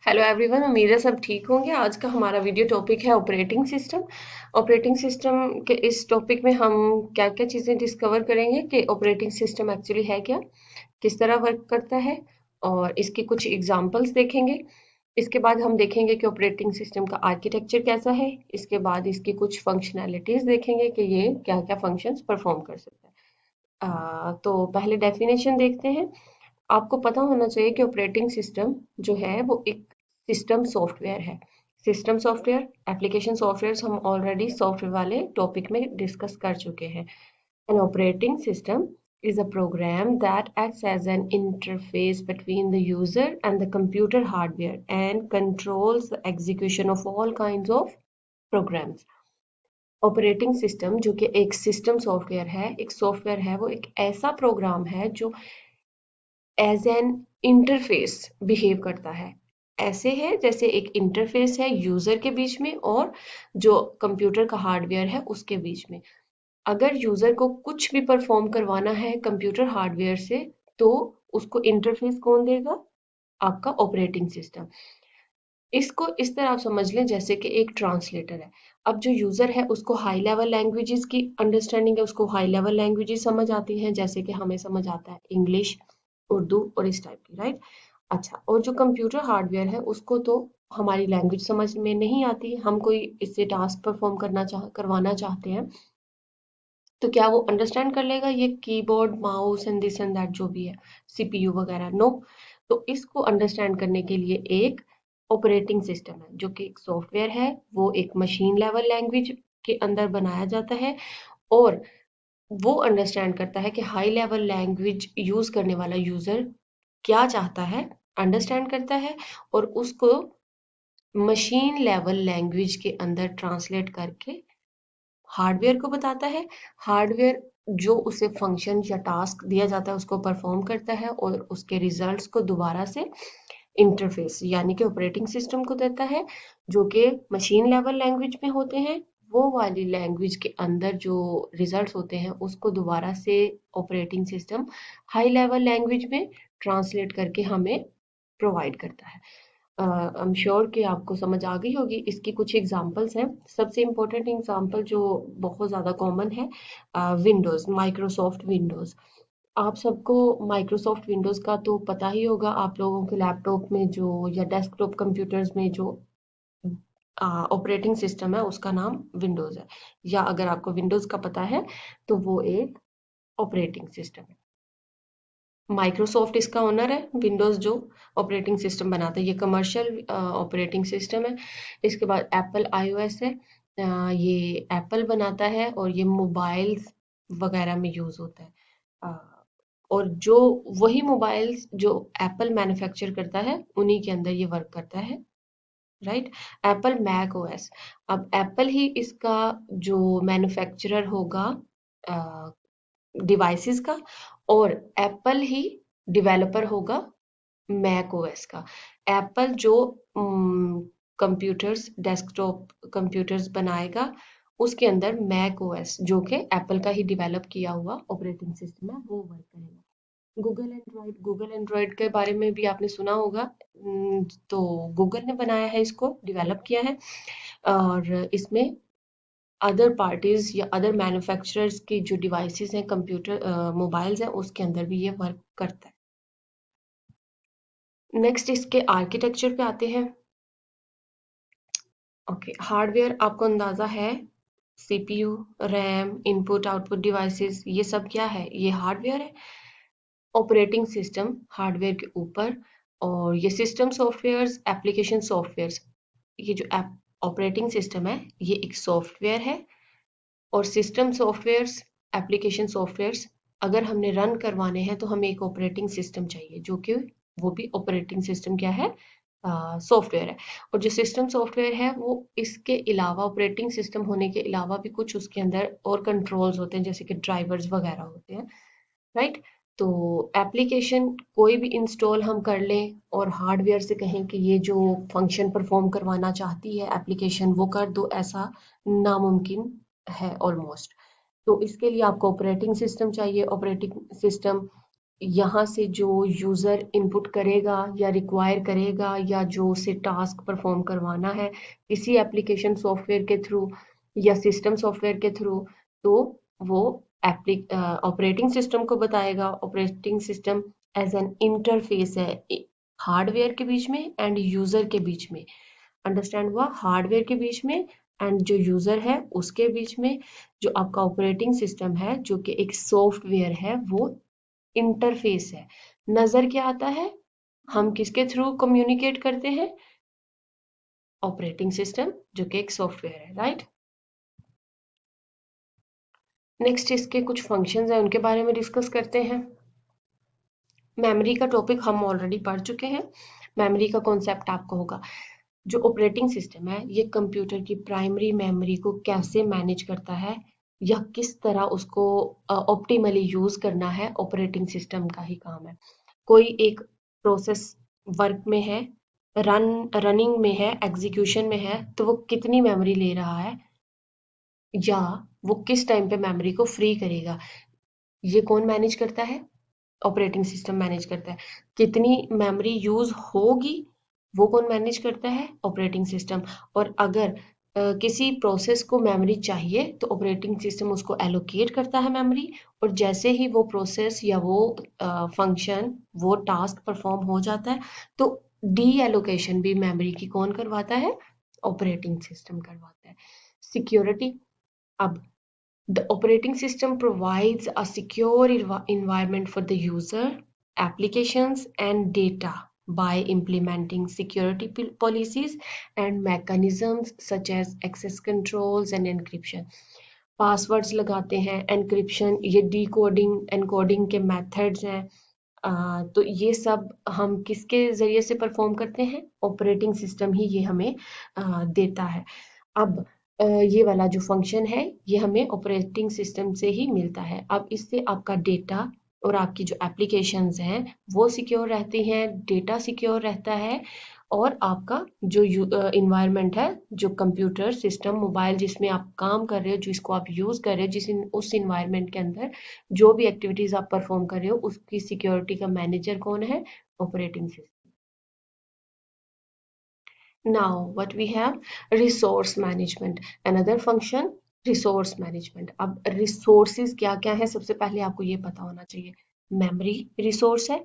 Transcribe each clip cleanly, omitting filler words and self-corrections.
Hello everyone, उम्मीद है सब ठीक होंगे। आज का हमारा वीडियो टॉपिक है ऑपरेटिंग सिस्टम। ऑपरेटिंग सिस्टम के इस टॉपिक में हम क्या क्या चीज़ें डिस्कवर करेंगे कि ऑपरेटिंग सिस्टम एक्चुअली है क्या, किस तरह वर्क करता है, और इसकी कुछ एग्जांपल्स देखेंगे। इसके बाद हम देखेंगे कि ऑपरेटिंग सिस्टम का आर्किटेक्चर कैसा है। इसके बाद इसकी कुछ फंक्शनैलिटीज़ देखेंगे कि ये क्या क्या फंक्शंस परफॉर्म कर सकता है। तो पहले डेफिनेशन देखते हैं। आपको पता होना चाहिए कि ऑपरेटिंग सिस्टम जो है वो एक सिस्टम सॉफ्टवेयर है। सिस्टम सॉफ्टवेयर, एप्लीकेशन सॉफ्टवेयर हम ऑलरेडी सॉफ्टवेयर वाले टॉपिक में डिस्कस कर चुके हैं। An operating system is a program that acts as an interface between the user and the computer hardware and controls the execution of all kinds of programs. Operating system जो कि एक system software है, एक software है, वो एक ऐसा programme है जो एज एन इंटरफेस बिहेव करता है। ऐसे है जैसे एक इंटरफेस है यूजर के बीच में और जो कंप्यूटर का हार्डवेयर है उसके बीच में। अगर यूजर को कुछ भी परफॉर्म करवाना है कंप्यूटर हार्डवेयर से, तो उसको इंटरफेस कौन देगा? आपका ऑपरेटिंग सिस्टम। इसको इस तरह आप समझ लें जैसे कि एक ट्रांसलेटर है। अब जो यूजर है उसको हाई लेवल लैंग्वेजेस की अंडरस्टैंडिंग है, उसको हाई लेवल लैंग्वेजेस समझ आती हैं, जैसे कि हमें समझ आता है इंग्लिश, उर्दू और इस टाइप की, राइट। अच्छा, और जो कंप्यूटर हार्डवेयर है उसको तो हमारी लैंग्वेज समझ में नहीं आती। हम कोई इससे टास्क परफॉर्म करवाना चाहते हैं, तो क्या वो अंडरस्टैंड कर लेगा ये keyboard mouse and this and that जो भी है, सीपीयू वगैरह? नो। तो इसको अंडरस्टैंड करने के लिए एक ऑपरेटिंग सिस्टम है जो कि एक सॉफ्टवेयर है, वो एक मशीन लेवल लैंग्वेज के अंदर बनाया जाता है, और वो अंडरस्टैंड करता है कि हाई लेवल लैंग्वेज यूज करने वाला यूजर क्या चाहता है, अंडरस्टैंड करता है, और उसको मशीन लेवल लैंग्वेज के अंदर ट्रांसलेट करके हार्डवेयर को बताता है। हार्डवेयर जो उसे फंक्शन या टास्क दिया जाता है उसको परफॉर्म करता है और उसके रिजल्ट्स को दोबारा से इंटरफेस यानी कि ऑपरेटिंग सिस्टम को देता है, जो कि मशीन लेवल लैंग्वेज में होते हैं। वो वाली लैंग्वेज के अंदर जो रिजल्ट्स होते हैं उसको दोबारा से operating system high level language में ट्रांसलेट करके हमें प्रोवाइड करता है। आई एम श्योर कि आपको समझ आ गई होगी। इसकी कुछ एग्जांपल्स हैं। सबसे इम्पोर्टेंट एग्जांपल जो बहुत ज़्यादा कॉमन है, विंडोज़, माइक्रोसॉफ्ट विंडोज़। आप सबको माइक्रोसॉफ्ट विंडोज़ का तो पता ही होगा। आप लोगों के लैपटॉप में जो या डेस्कटॉप कंप्यूटर्स में जो ऑपरेटिंग सिस्टम है उसका नाम विंडोज़ है, या अगर आपको विंडोज़ का पता है तो वो एक ऑपरेटिंग सिस्टम है। माइक्रोसॉफ्ट इसका ओनर है। विंडोज़ जो ऑपरेटिंग सिस्टम बनाता है, ये कमर्शियल ऑपरेटिंग सिस्टम है। इसके बाद एप्पल आईओएस है। ये एप्पल बनाता है और ये मोबाइल्स वगैरह में यूज़ होता है। अ, और जो वही मोबाइल्स जो एप्पल मैन्युफैक्चर करता है उन्हीं के अंदर ये वर्क करता है, राइट। एप्पल मैक ओएस, अब एप्पल ही इसका जो मैन्युफैक्चरर होगा डिवाइसेस का, और एप्पल ही डेवलपर होगा मैक ओएस का। एप्पल जो कंप्यूटर्स, डेस्कटॉप कंप्यूटर्स बनाएगा उसके अंदर मैक ओएस जो कि एप्पल का ही डेवलप किया हुआ ऑपरेटिंग सिस्टम है वो वर्क करेगा। गूगल एंड्रॉयड के बारे में भी आपने सुना होगा। तो गूगल ने बनाया है, इसको डेवलप किया है, और इसमें अदर पार्टीज या अदर मैन्युफैक्चरर्स की जो डिवाइसेस हैं, कंप्यूटर मोबाइल्स हैं, उसके अंदर भी ये वर्क करता है। नेक्स्ट इसके आर्किटेक्चर पे आते हैं। ओके, हार्डवेयर आपको अंदाजा है, CPU, RAM, input output devices, ये सब क्या है? ये हार्डवेयर है। ऑपरेटिंग सिस्टम हार्डवेयर के ऊपर, और ये सिस्टम सॉफ्टवेयर्स, एप्लीकेशन सॉफ्टवेयर्स, ये जो ऑपरेटिंग सिस्टम है ये एक सॉफ्टवेयर है, और सिस्टम सॉफ्टवेयर्स, एप्लीकेशन सॉफ्टवेयर्स अगर हमने रन करवाने हैं तो हमें एक ऑपरेटिंग सिस्टम चाहिए, जो कि वो भी ऑपरेटिंग सिस्टम क्या है? सॉफ्टवेयर है। और जो सिस्टम सॉफ्टवेयर है वो इसके अलावा, ऑपरेटिंग सिस्टम होने के अलावा भी कुछ उसके अंदर और कंट्रोल्स होते हैं, जैसे कि ड्राइवर्स वगैरह होते हैं, राइट। तो एप्लीकेशन कोई भी इंस्टॉल हम कर लें और हार्डवेयर से कहें कि ये जो फंक्शन परफॉर्म करवाना चाहती है एप्लीकेशन वो कर दो, ऐसा नामुमकिन है ऑलमोस्ट। तो इसके लिए आपको ऑपरेटिंग सिस्टम चाहिए। ऑपरेटिंग सिस्टम यहाँ से जो यूज़र इनपुट करेगा या रिक्वायर करेगा या जो उसे टास्क परफॉर्म करवाना है किसी एप्लीकेशन सॉफ्टवेयर के थ्रू या सिस्टम सॉफ्टवेयर के थ्रू, तो वो ऑपरेटिंग सिस्टम को बताएगा। Operating system as an interface है हार्डवेयर के बीच में एंड यूज़र के बीच में। अंडरस्टैंड हुआ? हार्डवेयर के बीच में एंड जो यूज़र है उसके बीच में। जो आपका ऑपरेटिंग सिस्टम है जो कि एक सॉफ्टवेयर है वो इंटरफेस है। नजर क्या आता है? हम किसके थ्रू कम्युनिकेट करते हैं? ऑपरेटिंग सिस्टम जो कि एक सॉफ्टवेयर है, राइट। नेक्स्ट इसके कुछ फंक्शंस हैं उनके बारे में डिस्कस करते हैं। मेमोरी का टॉपिक हम ऑलरेडी पढ़ चुके हैं। मेमोरी का कॉन्सेप्ट आपको होगा। जो ऑपरेटिंग सिस्टम है ये कंप्यूटर की प्राइमरी मेमोरी को कैसे मैनेज करता है या किस तरह उसको ऑप्टिमली यूज करना है, ऑपरेटिंग सिस्टम का ही काम है। कोई एक प्रोसेस वर्क में है, रनिंग में है, एग्जीक्यूशन में है, तो वो कितनी मेमोरी ले रहा है या वो किस टाइम पे मेमोरी को फ्री करेगा, ये कौन मैनेज करता है? ऑपरेटिंग सिस्टम मैनेज करता है। कितनी मेमोरी यूज होगी वो कौन मैनेज करता है? Operating system. और अगर किसी प्रोसेस को मेमोरी चाहिए तो ऑपरेटिंग सिस्टम उसको एलोकेट करता है मेमोरी। और जैसे ही वो प्रोसेस या वो फंक्शन वो टास्क परफॉर्म हो जाता है तो डी एलोकेशन भी मेमोरी की कौन करवाता है? ऑपरेटिंग सिस्टम करवाता है। सिक्योरिटी। अब the operating system provides a secure environment for the user, applications, and data by implementing security policies and mechanisms such as access controls and encryption. Passwords लगाते हैं, एनक्रिप्शन, ये डिकोडिंग एनकोडिंग के methods हैं। तो ये सब हम किसके जरिए से परफॉर्म करते हैं? ऑपरेटिंग सिस्टम ही ये हमें देता है। अब ये वाला जो फंक्शन है ये हमें ऑपरेटिंग सिस्टम से ही मिलता है। अब इससे आपका डेटा और आपकी जो एप्लीकेशंस हैं वो सिक्योर रहती हैं, डेटा सिक्योर रहता है और आपका जो इन्वायरमेंट है, जो कंप्यूटर सिस्टम मोबाइल जिसमें आप काम कर रहे हो, जिसको आप यूज कर रहे हो, उस इन्वायरमेंट के अंदर जो भी एक्टिविटीज आप परफॉर्म कर रहे हो उसकी सिक्योरिटी का मैनेजर कौन है? Operating system. Now, what we have? Resource management. Another function, resource management. अब resources क्या क्या है? सबसे पहले आपको ये पता होना चाहिए। मेमोरी रिसोर्स है,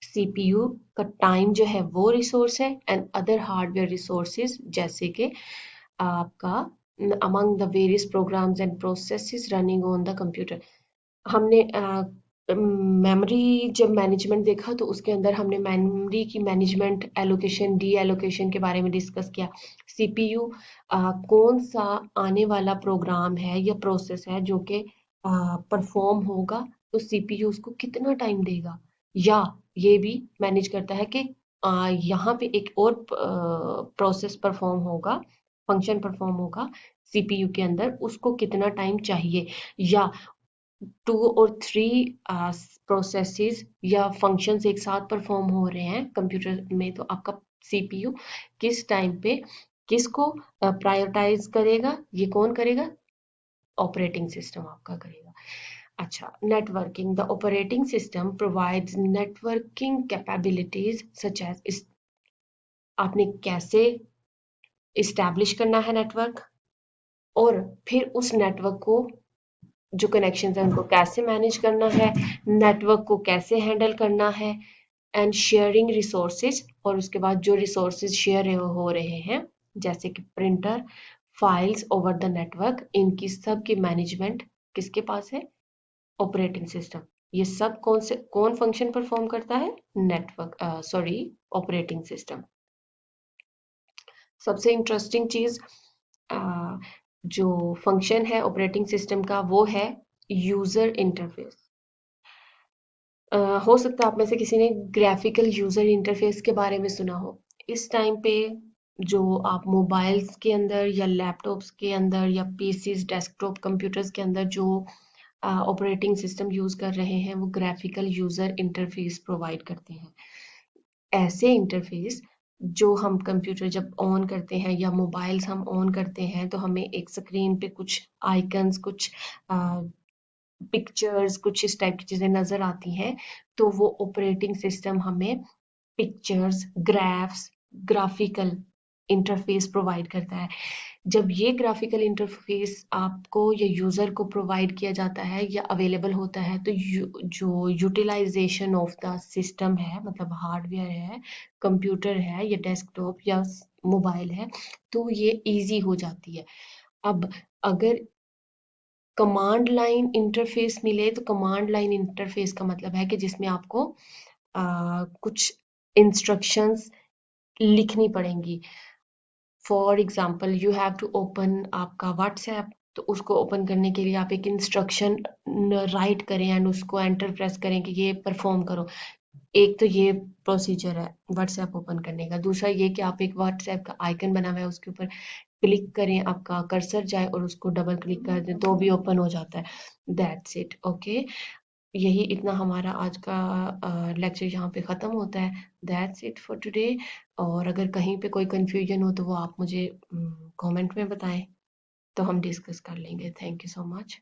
सीपीयू का टाइम जो है वो रिसोर्स है एंड अदर हार्डवेयर रिसोर्सेज जैसे कि आपका among the various programs and processes running on the computer। हमने मेमोरी जब मैनेजमेंट देखा तो उसके अंदर हमने मेमोरी की मैनेजमेंट, एलोकेशन, डी एलोकेशन के बारे में डिस्कस किया। सीपीयू कौन सा आने वाला प्रोग्राम है या प्रोसेस है जो कि परफॉर्म होगा तो सीपीयू उसको कितना टाइम देगा, या ये भी मैनेज करता है कि यहाँ पे एक और प्रोसेस परफॉर्म होगा, फंक्शन परफॉर्म होगा सीपीयू के अंदर, उसको कितना टाइम चाहिए, या टू और थ्री प्रोसेसेस या फंक्शंस एक साथ परफॉर्म हो रहे हैं कंप्यूटर में तो आपका सीपीयू किस टाइम पे किसको प्रायोरिटाइज करेगा, ये कौन करेगा? ऑपरेटिंग सिस्टम आपका करेगा। अच्छा, networking. The operating system provides networking capabilities such as, आपने कैसे इस्टेब्लिश करना है नेटवर्क और फिर उस नेटवर्क को जो कनेक्शन है उनको कैसे मैनेज करना है, नेटवर्क को कैसे हैंडल करना है एंड शेयरिंग रिसोर्सेज। और उसके बाद जो रिसोर्सेज शेयर हो रहे हैं जैसे कि printer, files over the network, इनकी सब की मैनेजमेंट किसके पास है? Operating system. ये सब कौन फंक्शन परफॉर्म करता है? Network, sorry, operating system. सबसे इंटरेस्टिंग चीज जो फंक्शन है ऑपरेटिंग सिस्टम का वो है यूजर इंटरफेस। हो सकता है आप में से किसी ने ग्राफिकल यूजर इंटरफेस के बारे में सुना हो। इस टाइम पे जो आप मोबाइल्स के अंदर या लैपटॉप्स के अंदर या पीसीज, डेस्कटॉप कंप्यूटर्स के अंदर जो ऑपरेटिंग सिस्टम यूज कर रहे हैं वो ग्राफिकल यूजर इंटरफेस प्रोवाइड करते हैं। ऐसे इंटरफेस जो हम कंप्यूटर जब ऑन करते हैं या मोबाइल्स हम ऑन करते हैं तो हमें एक स्क्रीन पे कुछ आइकन्स, कुछ पिक्चर्स कुछ इस टाइप की चीज़ें नज़र आती हैं, तो वो ऑपरेटिंग सिस्टम हमें pictures, graphs, graphical interface provide करता है। जब ये ग्राफिकल इंटरफेस आपको या यूज़र को प्रोवाइड किया जाता है या अवेलेबल होता है, तो जो यूटिलाइजेशन ऑफ द सिस्टम है, मतलब हार्डवेयर है, कंप्यूटर है या डेस्कटॉप या मोबाइल है, तो ये इजी हो जाती है। अब अगर कमांड लाइन इंटरफेस मिले, तो कमांड लाइन इंटरफेस का मतलब है कि जिसमें आपको कुछ इंस्ट्रक्शंस लिखनी पड़ेंगी। For example you have to open आपका व्हाट्सएप, तो उसको ओपन करने के लिए आप एक इंस्ट्रक्शन राइट करें एंड उसको एंटर प्रेस करें कि ये परफॉर्म करो। एक तो ये प्रोसीजर है व्हाट्सएप ओपन करने का। दूसरा ये कि आप एक व्हाट्सएप का आइकन बना हुआ है, उसके ऊपर क्लिक करें, आपका कर्सर जाए और उसको डबल क्लिक कर दें तो भी ओपन हो जाता है। That's it, okay. यही इतना हमारा आज का लेक्चर यहाँ पे ख़त्म होता है। That's it for today. और अगर कहीं पे कोई कंफ्यूजन हो तो वो आप मुझे कमेंट में बताएं, तो हम डिस्कस कर लेंगे। Thank you so much.